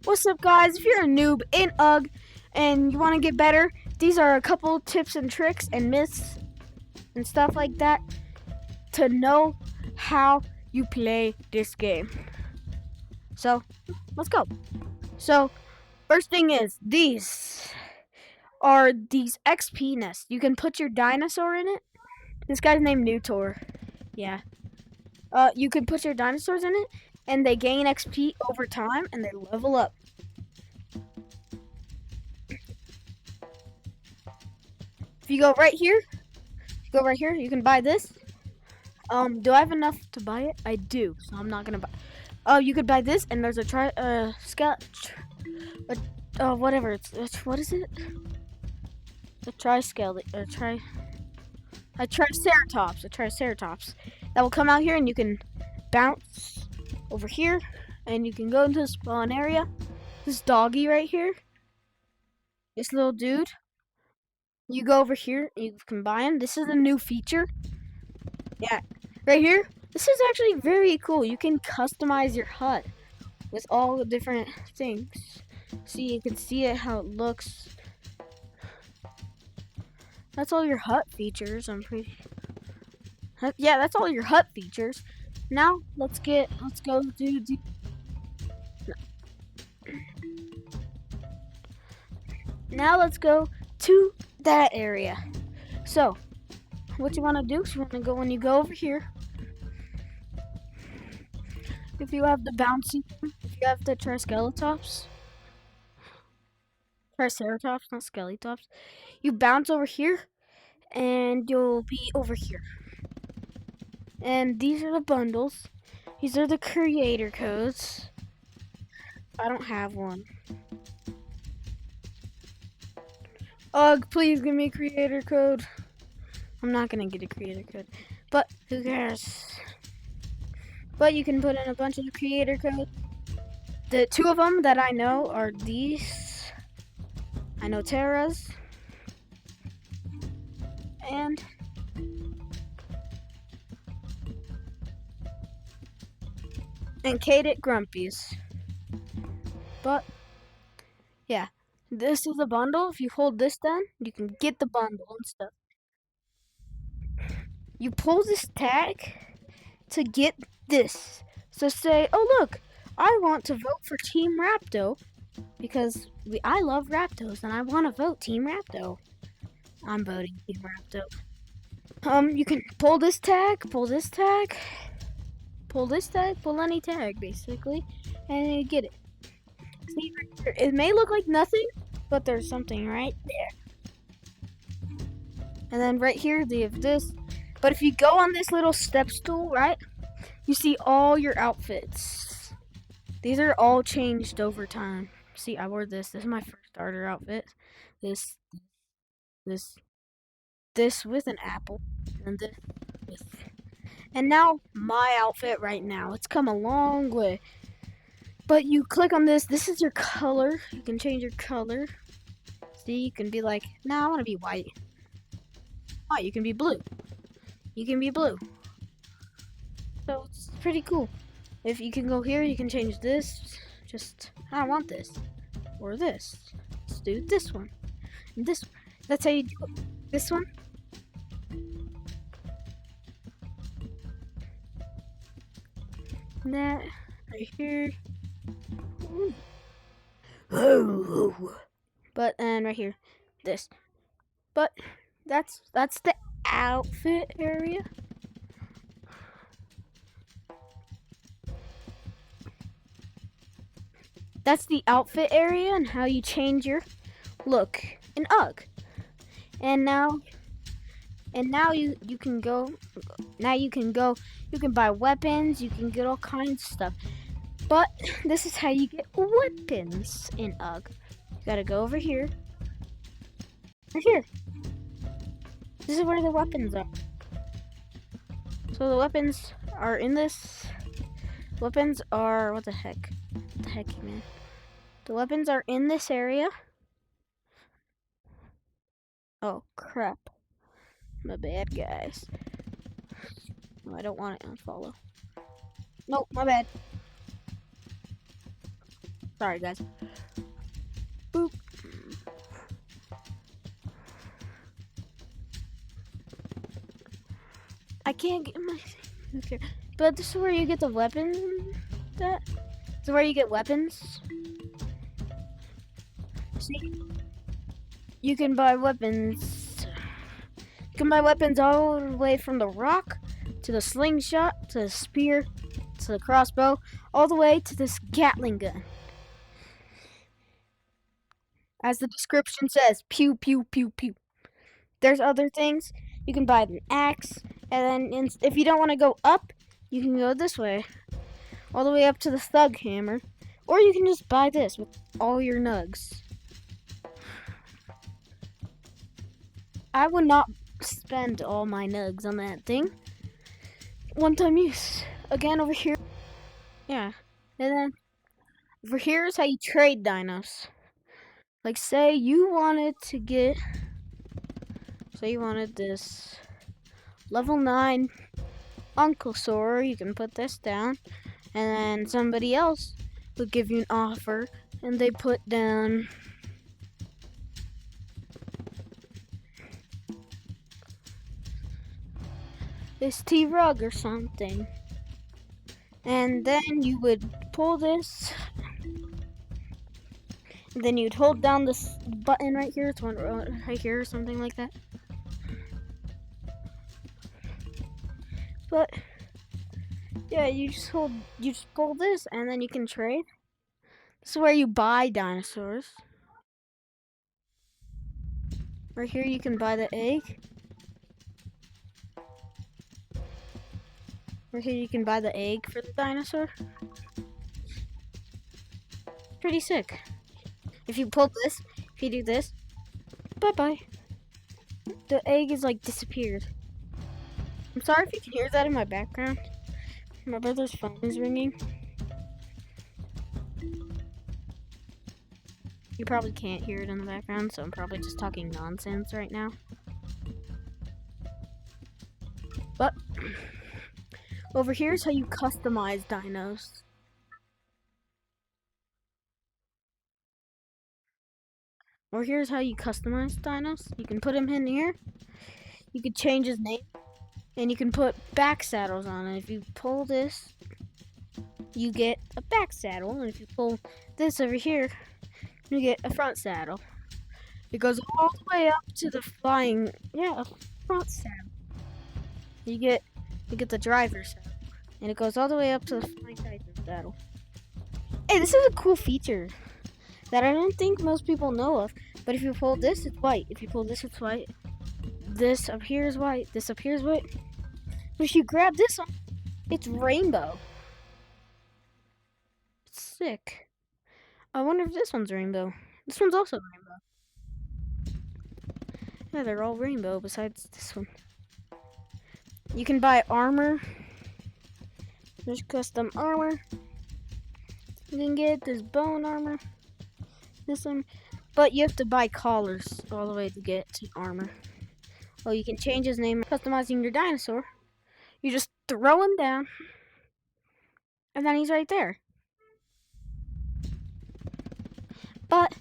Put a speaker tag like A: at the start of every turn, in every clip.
A: What's up, guys? If you're a noob in UG and you want to get better, these are a couple tips and tricks and myths and stuff like that to know how you play this game. So, let's go. So, first thing is, these are these XP nests. You can put your dinosaur in it. This guy's named Newtor. Yeah. You can put your dinosaurs in it, and they gain XP over time, and they level up. If you go right here, you can buy this. Do I have enough to buy it? I do, so I'm not gonna buy. Oh, you could buy this, and there's a whatever. It's what is it? A triceratops. That will come out here, and you can bounce over here, and you can go into the spawn area. This doggy right here, this little dude. You go over here, you can buy him. This is a new feature. Yeah, right here. This is actually very cool. You can customize your hut with all the different things. See, you can see it how it looks. That's all your hut features. Yeah, that's all your hut features. Now let's go do. Now let's go to that area. So, what you want to do is when you go over here. If you have the triceratops, not skeletops, you bounce over here, and you'll be over here. And these are the bundles. These are the creator codes. I don't have one. Ugh, please give me a creator code. I'm not gonna get a creator code, but who cares? But you can put in a bunch of creator codes. The two of them that I know are these. I know Terra's. And Kadit Grumpy's. But yeah, this is a bundle. If you hold this down, you can get the bundle and stuff. You pull this tag to get this. So say, oh look, I want to vote for Team Rapto because I love Raptos and I want to vote Team Rapto. I'm voting Team Rapto. You can pull this tag, pull any tag basically, and you get it. See right here, it may look like nothing, but there's something right there. And then right here they have this. But if you go on this little step stool, right, you see all your outfits. These are all changed over time. See, I wore this. This is my first starter outfit. This with an apple, and this. And now my outfit right now. It's come a long way. But you click on this. This is your color. You can change your color. See, you can be like, nah, I want to be white. Oh, you can be blue. So it's pretty cool. If you can go here, you can change this. Just, I don't want this. Or this. Let's do this one. And this one. That's how you do it. This one. And that right here. But and right here. This. But that's the outfit area. That's the outfit area and how you change your look in UG. And now you can go. You can buy weapons. You can get all kinds of stuff. But this is how you get weapons in UG. You gotta go over here. Right here. This is where the weapons are. So the weapons are in this. Weapons are what the heck, man. The weapons are in this area. Oh crap! My bad, guys. No, I don't want to unfollow. No, my bad. Sorry, guys. Boop. I can't get my. Okay. But this is where you get the weapons. That. This is where you get weapons. See? You can buy weapons. You can buy weapons all the way from the rock to the slingshot to the spear to the crossbow, all the way to this Gatling gun. As the description says, pew pew pew pew. There's other things. You can buy an axe, and then if you don't want to go up, you can go this way, all the way up to the thug hammer, or you can just buy this with all your nugs. I would not spend all my nugs on that thing. One-time use. Again, over here. Yeah. And then over here is how you trade dinos. Like, say you wanted this level 9 Ankylosaur, you can put this down, and then somebody else would give you an offer, and they put down this T-Rug or something. And then you would pull this, and then you'd hold down this button right here. It's one right here or something like that. But yeah, you just pull this, and then you can trade. This is where you buy dinosaurs. Right here, you can buy the egg. Right here, you can buy the egg for the dinosaur. Pretty sick. If you pull this, if you do this, bye-bye. The egg is like disappeared. I'm sorry if you can hear that in my background. My brother's phone is ringing. You probably can't hear it in the background, so I'm probably just talking nonsense right now. But over here is how you customize dinos. Over here is how you customize dinos. You can put him in here. You can change his name. And you can put back saddles on it. If you pull this, you get a back saddle. And if you pull this over here, you get a front saddle. It goes all the way up to the flying, a front saddle. You get the driver's saddle. And it goes all the way up to the flying Titan saddle. Hey, this is a cool feature that I don't think most people know of. But if you pull this, it's white. If you pull this, it's white. This up here is white. This up here is white. But if you grab this one, it's rainbow. It's sick. I wonder if this one's rainbow. This one's also rainbow. Yeah, they're all rainbow besides this one. You can buy armor. There's custom armor. You can get this bone armor. This one. But you have to buy collars all the way to get to armor. Oh, you can change his name. Customizing your dinosaur. You just throw him down. And then he's right there. But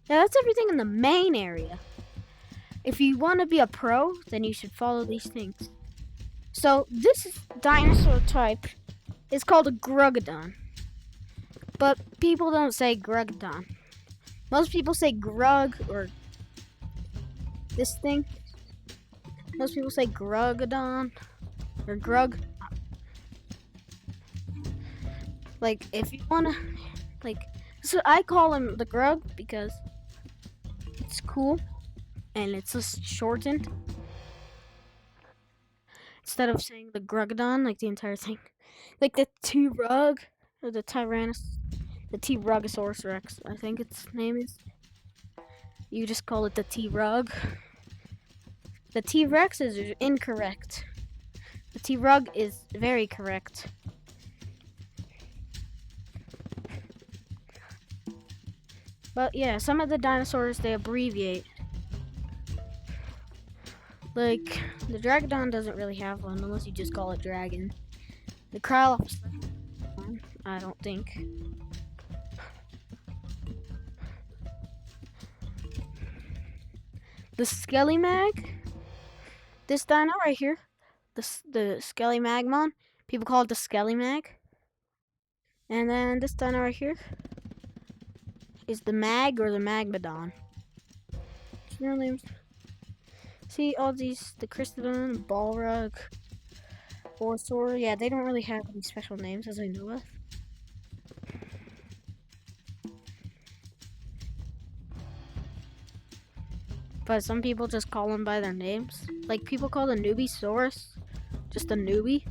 A: yeah, that's everything in the main area. If you want to be a pro, then you should follow these things. So this dinosaur type is called a Grugadon. But people don't say Grugadon. Most people say Grug or this thing. Most people say Grugadon or Grug. Like, if you wanna, like, so I call him the Grug because it's cool and it's just shortened. Instead of saying the Grugadon, like the entire thing. Like the T-Rug or the T-Rugosaurus Rex, I think its name is. You just call it the T-Rug. The T-Rex is incorrect. The T-Rug is very correct. But yeah, some of the dinosaurs, they abbreviate. Like, the Dragodon doesn't really have one unless you just call it Dragon. The Krylops, I don't think. The Skellimag. This dino right here. The Skellimagmon. People call it the Skellimag. And then this dino right here is the Mag or the Magmadon. Real names. See all these, the Crystodon, Balrog, Orsaur. Yeah, they don't really have any special names as I know of. But some people just call them by their names. Like people call the Nubisaurus just a newbie.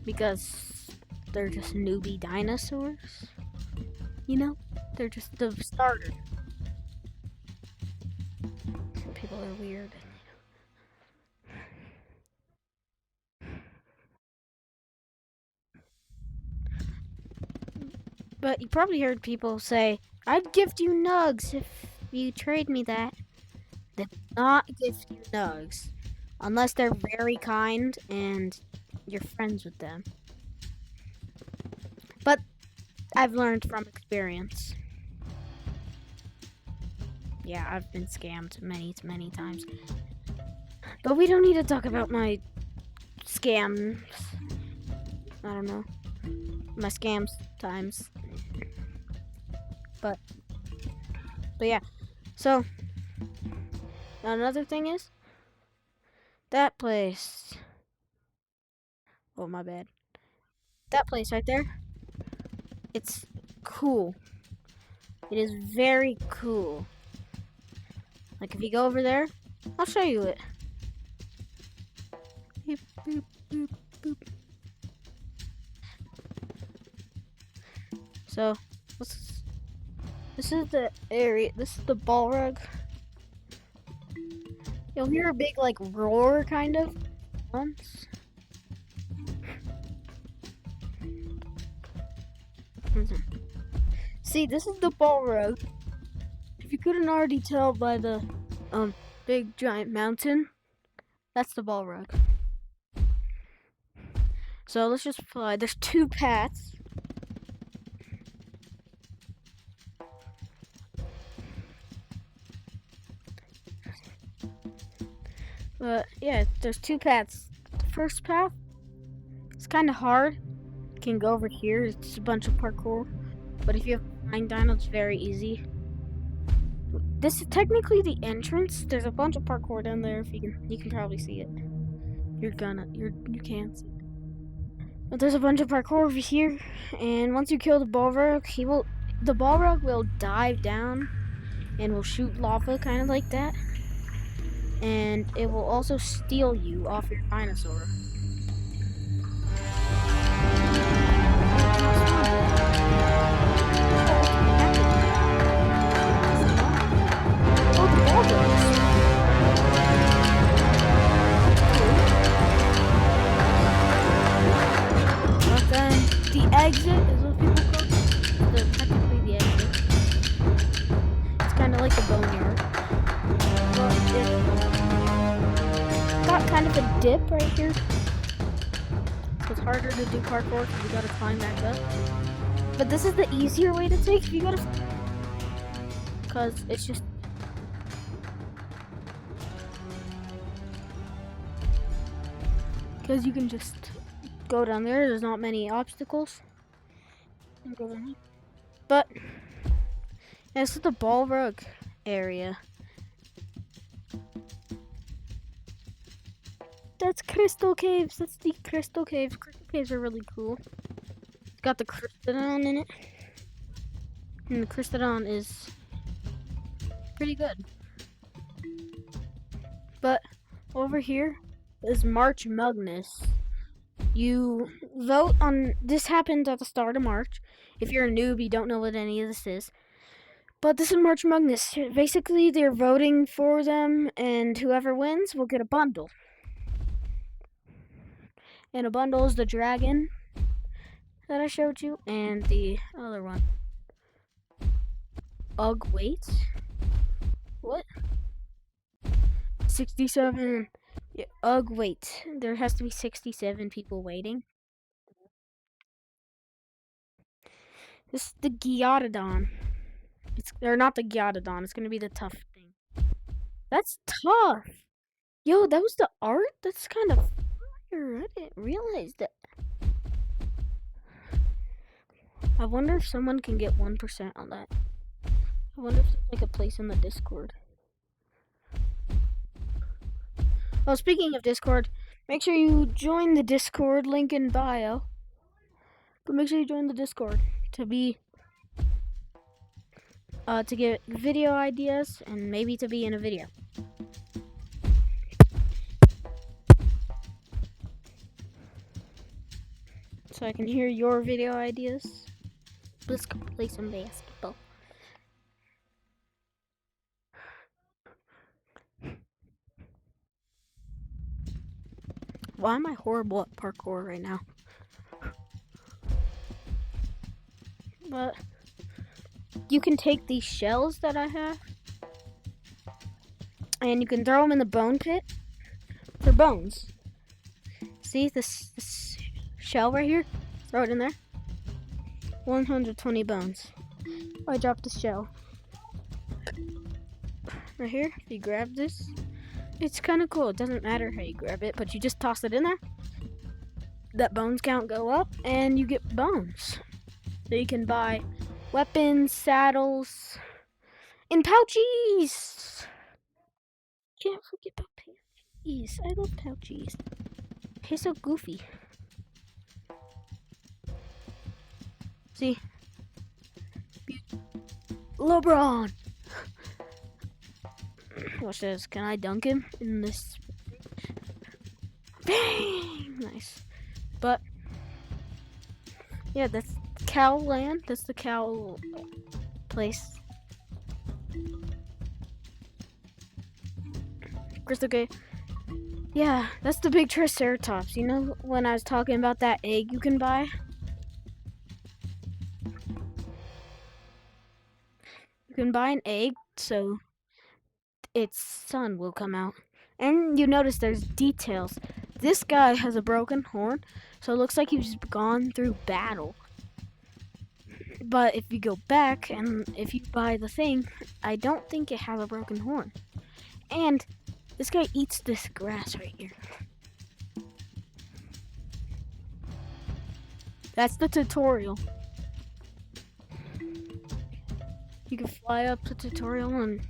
A: Because they're just newbie dinosaurs. You know? They're just the starter. People are weird. But you probably heard people say, I'd gift you nugs if you trade me that. They will not gift you nugs. Unless they're very kind and you're friends with them. But I've learned from experience. Yeah, I've been scammed many, many times. But we don't need to talk about my scams. I don't know. My scams times. But yeah. So, another thing is, that place. Oh, my bad. That place right there. It's cool. It is very cool. Like, if you go over there, I'll show you it. Beep, boop, boop, boop. So, this is the area. This is the Balrog. You'll hear a big, like, roar, kind of, once. See, this is the Balrog. If you couldn't already tell by the big giant mountain, that's the Balrog. So let's just fly. There's two paths. But yeah, there's two paths. The first path, it's kind of hard. You can go over here. It's just a bunch of parkour. But if you have flying dino, it's very easy. This is technically the entrance. There's a bunch of parkour down there. If you can probably see it. You can't see it. But there's a bunch of parkour over here, and once you kill the Balrog, the Balrog will dive down and will shoot lava, kind of like that. And it will also steal you off your dinosaur. Oh, the Balrogs. But then the exit is what people call it. Technically the exit. It's kind of like a boneyard. But it's got kind of a dip right here. So it's harder to do parkour because you gotta climb back up. But this is the easier way to take if you gotta... Because it's just... Because you can just go down there. There's not many obstacles. But yeah, this is the Balrog area. That's Crystal Caves. That's the Crystal Caves. Crystal Caves are really cool. It's got the Crystodon in it. And the Crystodon is pretty good. But over here is March Magnus. You vote on... This happened at the start of March. If you're a noob, you don't know what any of this is. But this is March Magnus. Basically, they're voting for them, and whoever wins will get a bundle. And a bundle is the dragon that I showed you, and the other one. Ugh, wait. What? 67. Yeah, ugh, wait. There has to be 67 people waiting. This is the Gyododon. Or not the Gyododon. It's going to be the tough thing. That's tough. Yo, that was the art? That's kind of fire. I didn't realize that. I wonder if someone can get 1% on that. I wonder if there's like a place in the Discord. Well, speaking of Discord, make sure you join the Discord, link in bio. But make sure you join the Discord to get video ideas and maybe to be in a video. So I can hear your video ideas. Let's go play some basketball. Why am I horrible at parkour right now? But you can take these shells that I have and you can throw them in the bone pit for bones. See this shell right here? Throw it in there. 120 bones. I dropped the shell. Right here, if you grab this, it's kind of cool. It doesn't matter how you grab it, but you just toss it in there. That bones count go up, and you get bones. So you can buy weapons, saddles, and pouchies. Can't forget about pouchies. I love pouchies. He's so goofy. See? LeBron. Watch this. Can I dunk him in this? Bang! Nice. But yeah, that's cow land. That's the cow place. Crystal Gate. Yeah, that's the big Triceratops. You know when I was talking about that egg you can buy? You can buy an egg so its son will come out. And you notice there's details. This guy has a broken horn, so it looks like he's gone through battle. But if you go back and if you buy the thing, I don't think it has a broken horn. And this guy eats this grass right here. That's the tutorial. You can fly up to tutorial, and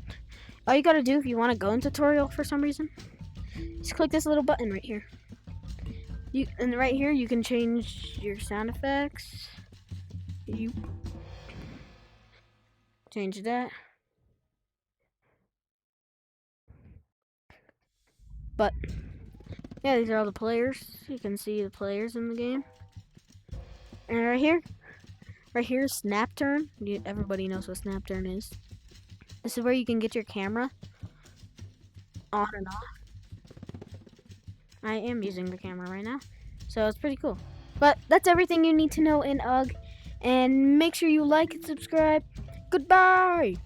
A: all you gotta do if you want to go in tutorial for some reason, just click this little button right here. And right here you can change your sound effects. You change that. But yeah, these are all the players. You can see the players in the game. And right here is snap turn. Everybody knows what snap turn is. This is where you can get your camera on and off. I am using the camera right now, so it's pretty cool. But that's everything you need to know in UGG. And make sure you like and subscribe. Goodbye!